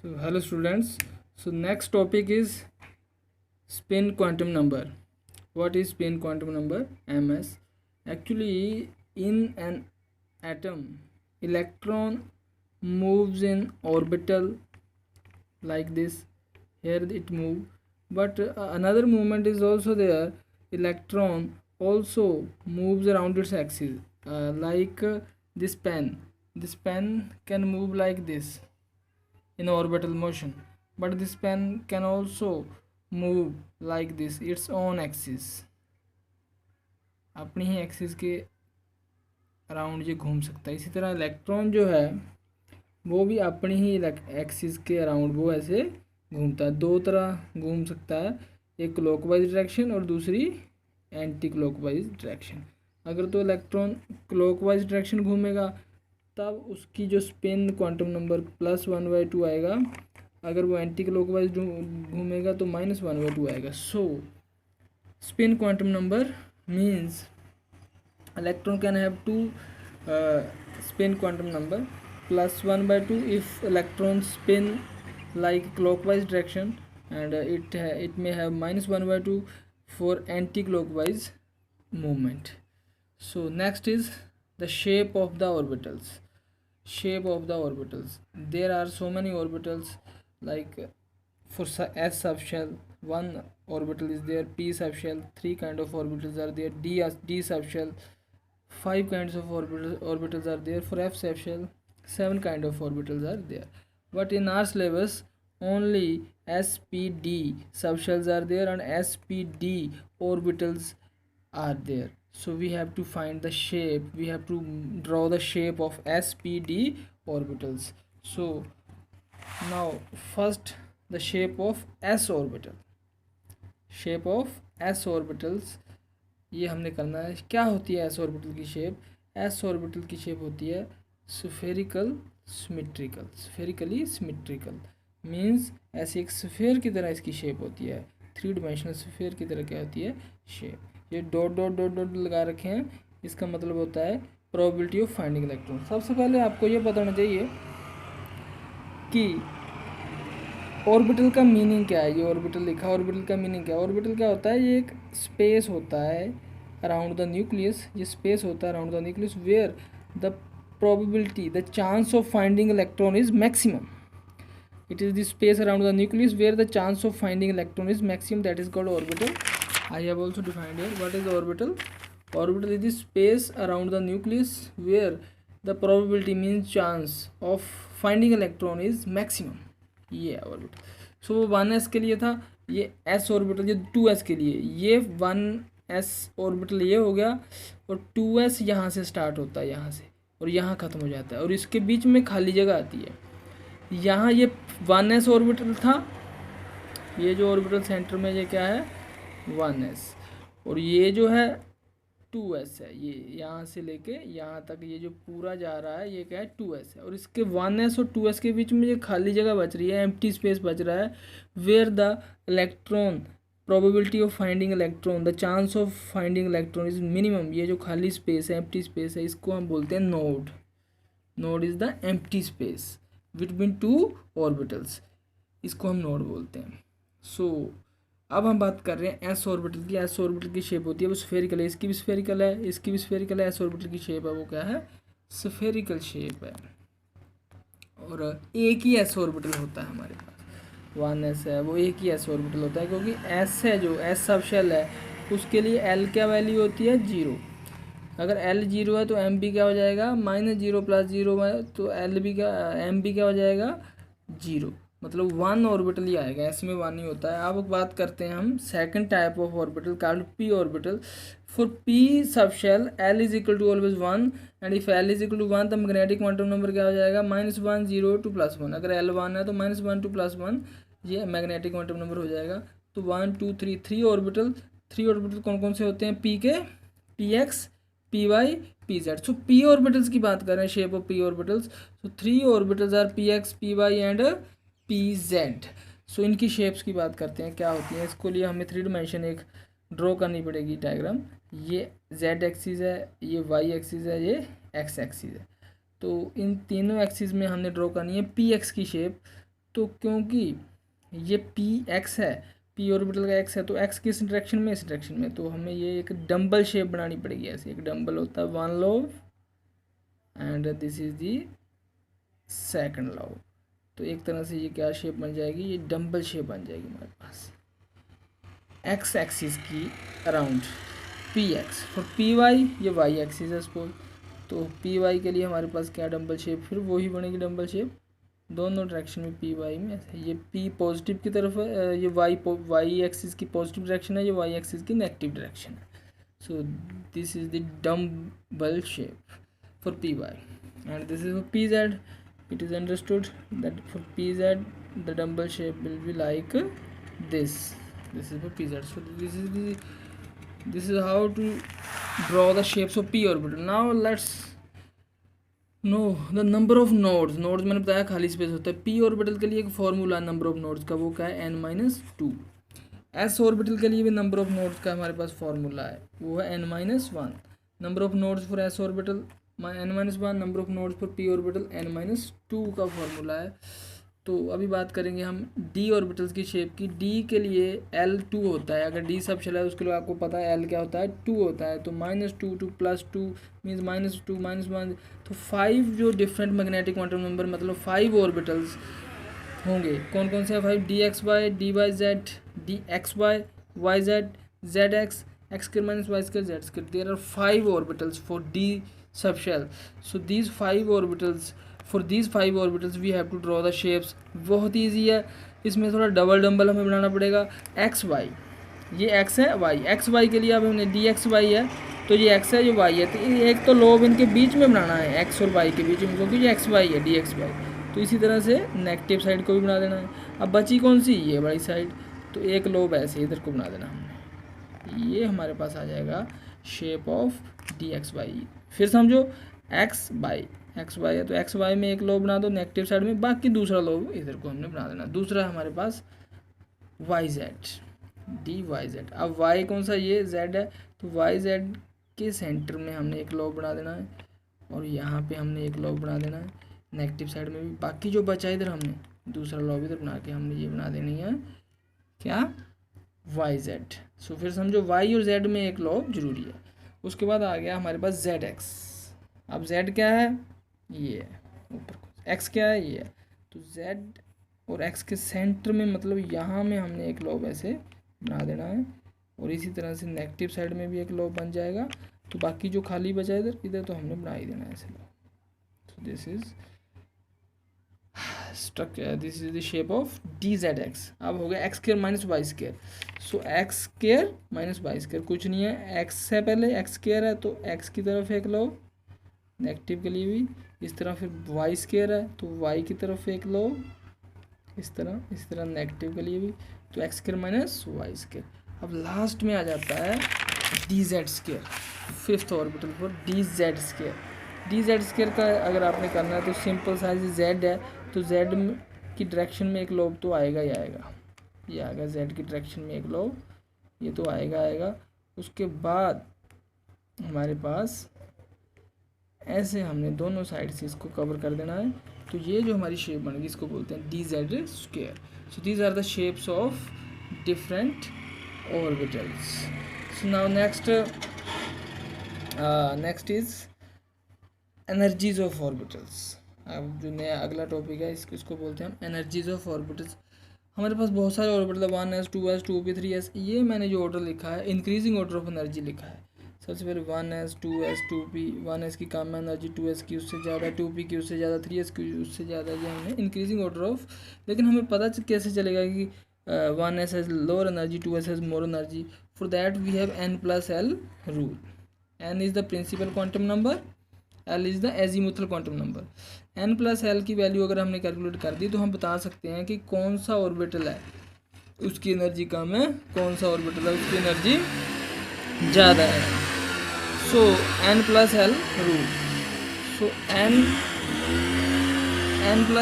So hello students. So next topic is spin quantum number. What is spin quantum number? MS. Actually, in an atom, electron moves in orbital like this. Here it move, but another movement is also there. Electron also moves around its axis, like this pen. This pen can move like this in orbital motion, but this pen can also move like this its own axis, अपनी ही axis के around ये घूम सकता है। इसी तरह electron जो है वो भी अपनी ही एक्सिस के अराउंड वो ऐसे घूमता है। दो तरह घूम सकता है, एक क्लॉकवाइज डायरेक्शन और दूसरी एंटी क्लॉकवाइज डायरेक्शन। अगर तो इलेक्ट्रॉन क्लॉकवाइज डायरेक्शन घूमेगा तब उसकी जो स्पिन क्वांटम नंबर +1/2 आएगा। अगर वो एंटी क्लॉकवाइज घूमेगा तो -1/2 आएगा। So spin quantum number means electron can have two spin quantum number +1/2 if electrons spin like clockwise direction, and it may have -1/2 for anti-clockwise movement. So next is the shape of the orbitals. There are so many orbitals, like for S subshell, one orbital is there. P subshell, 3 kind of orbitals are there. D subshell, 5 kinds of orbitals are there. For F subshell, 7 kind of orbitals are there. But in our syllabus only SPD subshells are there and SPD orbitals are there. So we have to find the shape, we have to draw the shape of SPD orbitals. So now first the shape of S orbital. Shape of S orbitals ये हमने करना है। क्या होती है S orbital की shape? S orbital की shape होती है स्फेरिकली सिमेट्रिकल मीन्स ऐसे एक स्फेयर की तरह इसकी शेप होती है। 3 डायमेंशनल स्फेयर की तरह क्या होती है शेप। ये डॉट डॉट डॉट डॉट लगा रखे हैं, इसका मतलब होता है प्रोबेबिलिटी ऑफ फाइंडिंग इलेक्ट्रॉन। सबसे पहले आपको ये पता होना चाहिए कि ऑर्बिटल का मीनिंग क्या है। ये ऑर्बिटल लिखा, ऑर्बिटल का मीनिंग क्या है? ऑर्बिटल क्या होता है? ये एक स्पेस होता है अराउंड द न्यूक्लियस। ये स्पेस होता है around the nucleus where the probability, the chance of finding electron is maximum. It is the space around the nucleus where the chance of finding electron is maximum. That is called orbital. I have also defined here. What is the orbital? Orbital is the space around the nucleus where the probability means chance of finding electron is maximum. ये है orbital. सो वो 1s के लिए था, ये s orbital ये 2s के लिए। ये 1s ऑर्बिटल ये हो गया और 2s यहाँ से स्टार्ट होता है, यहाँ से, और यहाँ ख़त्म हो जाता है और इसके बीच में खाली जगह आती है। यहाँ ये 1s ऑर्बिटल था, ये जो ऑर्बिटल सेंटर में ये क्या है 1s, और ये जो है 2s है। ये यहाँ से लेके यहाँ तक ये जो पूरा जा रहा है ये क्या है 2s है, और इसके 1s और 2s के बीच में ये खाली जगह बच रही है, एम्प्टी स्पेस बच रहा है where the electron probability of finding electron, the chance of finding electron is minimum. ये जो खाली स्पेस है, एम्प्टी स्पेस है, इसको हम बोलते हैं node. Node is the empty space between 2 orbitals, इसको हम नोड बोलते हैं। सो अब हम बात कर रहे हैं एस ऑर्बिटल की। एस ऑर्बिटल की शेप होती है वो स्फेरिकल है, इसकी भी स्फेरिकल है, इसकी भी स्फेरिकल है। एस ऑर्बिटल की शेप है वो क्या है स्फेरिकल शेप है, और एक ही एस ऑर्बिटल होता है हमारे पास। 1s है वो एक ही एस ऑर्बिटल होता है, क्योंकि एस है जो एस सबशेल है उसके लिए एल क्या वैल्यू होती है 0। अगर एल 0 है तो एम भी क्या हो जाएगा -0 + 0 है तो एल भी क्या एम भी क्या हो जाएगा 0, मतलब 1 ऑर्बिटल ही आएगा, इसमें 1 ही होता है। अब बात करते हैं हम second type of orbital called p orbital. For p subshell l is equal to always 1 and if l is equal to 1 तो मैग्नेटिक क्वांटम नंबर क्या हो जाएगा -1 0 2 +1। अगर एल 1 है तो -1 2 +1 ये मैग्नेटिक क्वांटम नंबर हो जाएगा। तो 1 2 3 3 ऑर्बिटल। 3 ऑर्बिटल कौन कौन से होते हैं? P K, P X, P Y, P Z. So P orbitals की बात कर रहे हैं, shape of P orbitals. So 3 orbitals are P X, P Y and P Z. So इनकी शेप्स की बात करते हैं क्या होती हैं। इसको लिए हमें 3 डायमेंशन एक ड्रॉ करनी पड़ेगी डायग्राम। ये जेड एक्सिस है, ये वाई एक्सिस है, ये एक्स एक्सिस है। तो इन तीनों एक्सिस में हमने ड्रॉ करनी है पी एक्स की शेप। तो क्योंकि ये पी एक्स है, पी ऑर्बिटल का एक्स है, तो एक्स किस डायरेक्शन में, इस डायरेक्शन में, तो हमें ये एक डम्बल शेप बनानी पड़ेगी। ऐसे एक डम्बल होता है one lobe and this is the second lobe. तो एक तरह से ये क्या शेप बन जाएगी, ये डम्बल शेप बन जाएगी हमारे पास एक्स एक्सिस की around p x. For p y ये वाई एक्सिस है सपोज, तो पी वाई के लिए हमारे पास क्या डम्बल शेप, फिर वही बनेगी डम्बल शेप दोनों डायरेक्शन में पी वाई में। ऐसे ये पी पॉजिटिव की तरफ है, ये वाई एक्सिस की पॉजिटिव डायरेक्शन है, ये वाई एक्सिस की नेगेटिव डायरेक्शन है। So this is the dumbbell shape for p Y and this is for p z. It is understood that for pz the dumbbell shape will be like this. This is for pz. So this is how to draw the shapes of p orbital. Now let's know the number of nodes. Nodes मैंने बताया खाली space होता है। p orbital के लिए एक formula number of nodes का, वो क्या है n-2। s ऑर्बिटल के लिए भी नंबर ऑफ नोड्स का हमारे पास फॉर्मूला है, वो है n-1। Number of nodes for s orbital n-1, number of nodes for p orbital n-2 का फॉर्मूला है। तो अभी बात करेंगे हम d ऑर्बिटल्स की शेप की। d के लिए l2 होता है, अगर d सब चला है उसके लिए आपको पता है l क्या होता है, 2 होता है। तो -2 to +2 मीन्स -2 -1, तो 5 जो डिफरेंट मैग्नेटिक क्वांटम नंबर मतलब 5 ऑर्बिटल्स होंगे। कौन कौन से हैं 5, dxy, dyz, dxy, yz, zx, x² - y² z². There are 5 orbitals for d subshell. So these 5 orbitals, for these 5 orbitals we have to draw the shapes. बहुत easy है, इसमें थोड़ा डबल डम्बल हमें बनाना पड़ेगा। एक्स वाई, ये x है, Y, x Y के लिए अब हमने डी एक्स वाई है, तो ये एक्स है, ये वाई है, तो एक तो लोब इनके बीच में बनाना है, एक्स और वाई के बीच में, क्योंकि ये एक्स वाई है, डी एक्स वाई। तो इसी तरह से नेगेटिव साइड को भी बना देना है। अब बची कौन सी, ये वाली साइड, तो एक लोब ऐसे इधर को बना देना हमने, ये हमारे पास आ जाएगा shape of d x y. फिर समझो एक्स वाई है, तो एक्स वाई में एक लोब बना दो नेगेटिव साइड में, बाकी दूसरा लोब इधर को हमने बना देना। दूसरा हमारे पास Y Z, D Y Z. अब वाई कौन सा, ये जेड है, तो वाई जेड के सेंटर में हमने एक लोब बना देना है, और यहाँ पे हमने एक लोब बना देना है नेगेटिव साइड में भी। बाकी जो बचा इधर हमने दूसरा लोब इधर बना के हमने ये बना देनी है क्या, वाई जेड। सो फिर समझो वाई और जेड में एक लोब जरूरी है। उसके बाद आ गया हमारे पास जेड एक्स। अब जेड क्या है, ये है ऊपर, एक्स क्या है, ये है। तो जेड और एक्स के सेंटर में मतलब यहाँ में हमने एक लोब ऐसे बना देना है, और इसी तरह से नेगेटिव साइड में भी एक लोब बन जाएगा। तो बाकी जो खाली बचा इधर इधर तो हमने बना ही देना है ऐसे लोब। तो this is structure, this is the shape of D Z x. अब हो गया x² - y²। सो x² - y², कुछ नहीं है, x है पहले, x² है तो x की तरफ एक लोब नेगेटिव के लिए भी, इस तरह फिर y² है तो y की तरफ एक लोब, इस तरह नेगेटिव के लिए भी, तो x² - y²। अब लास्ट में आ जाता है dz², फिफ्थ ऑर्बिटल पर dz²। dz² का अगर आपने करना है तो सिंपल साइज z है, तो z की डायरेक्शन में एक लोब तो आएगा ही आएगा, ये आएगा z की डायरेक्शन में एक लोब, ये तो आएगा। उसके बाद हमारे पास ऐसे हमने दोनों साइड से इसको कवर कर देना है, तो ये जो हमारी शेप बनेगी इसको बोलते हैं dz²। So these are the shapes of different orbitals. So now next is energies of orbitals. अब जो नया अगला टॉपिक है इसको बोलते हैं हम एनर्जीज ऑफ ऑर्बिटल्स। हमारे पास बहुत सारे orbital 1s 2s 2p 3s, ये मैंने जो ऑर्डर लिखा है इंक्रीजिंग ऑर्डर ऑफ एनर्जी लिखा है। सबसे पहले 1s 2s 2p, 1s की कम एनर्जी, 2s की उससे ज़्यादा, 2p की उससे ज़्यादा, 3s की उससे ज़्यादा, ये हमने इंक्रीजिंग ऑर्डर ऑफ। लेकिन हमें पता कैसे चलेगा कि 1s has lower energy, 2s has more energy? For that we have n+l rule. n is the principal quantum number, l is the azimuthal quantum number. n+l की वैल्यू अगर हमने calculate कर दी तो हम बता सकते हैं कि कौन सा ऑर्बिटल है उसकी एनर्जी कम है, कौन सा ऑर्बिटल है उसकी एनर्जी ज़्यादा है। सो n+l रूल, सो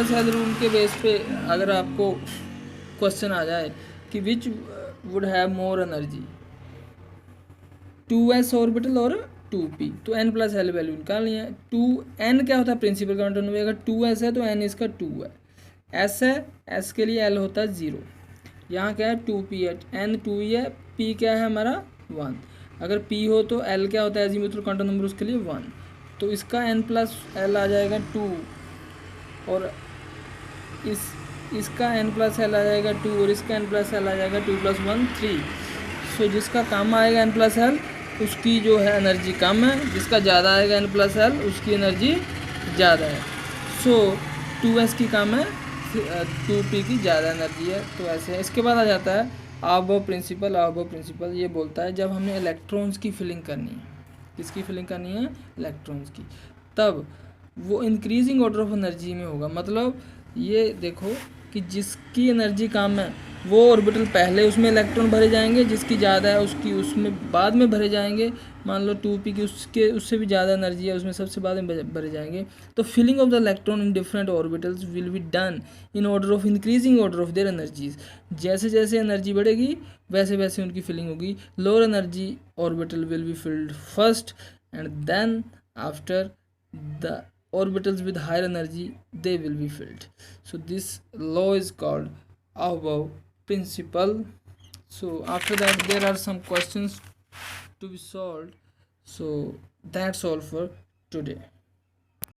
n+l रूल के बेस पे अगर आपको क्वेश्चन आ जाए कि which would have more energy, 2s orbital और 2p, तो n+l वैल्यू निकालनी है। 2n क्या होता है, प्रिंसिपल क्वांटम नंबर। अगर 2s है तो n इसका 2 है, एस है, एस के लिए एल होता है 0। यहाँ क्या है 2p है, n 2 ही है, p क्या है हमारा 1। अगर p हो तो l क्या होता है एजीमुथल क्वांटम नंबर उसके लिए 1। तो इसका n प्लस एल आ जाएगा 2 और इसका n प्लस एल आ जाएगा 2 और इसका n प्लस एल आ जाएगा 2 + 1 3। सो जिसका कम आएगा n प्लस एल उसकी जो है एनर्जी कम है, जिसका ज़्यादा आएगा n प्लस एल उसकी एनर्जी ज़्यादा है। सो 2s की कम है, 2p की ज़्यादा एनर्जी है। तो ऐसे है। इसके बाद आ जाता है आबो प्रिंसिपल। आबो प्रिंसिपल ये बोलता है जब हमें इलेक्ट्रॉन्स की फिलिंग करनी है, किसकी फिलिंग करनी है, इलेक्ट्रॉन्स की, तब वो इंक्रीजिंग ऑर्डर ऑफ एनर्जी में होगा। मतलब ये देखो कि जिसकी एनर्जी कम है वो ऑर्बिटल पहले उसमें इलेक्ट्रॉन भरे जाएंगे, जिसकी ज़्यादा है उसकी उसमें बाद में भरे जाएंगे। मान लो 2p की उससे भी ज़्यादा एनर्जी है उसमें सबसे बाद में भरे जाएंगे। तो filling of the electron in different orbitals will be done in order of increasing order of their energies. जैसे जैसे एनर्जी बढ़ेगी वैसे वैसे उनकी फिलिंग होगी। Lower energy orbital will be filled first and then after the orbitals with higher energy they will be filled. So this law is called above principle. So after that there are some questions to be solved. So that's all for today.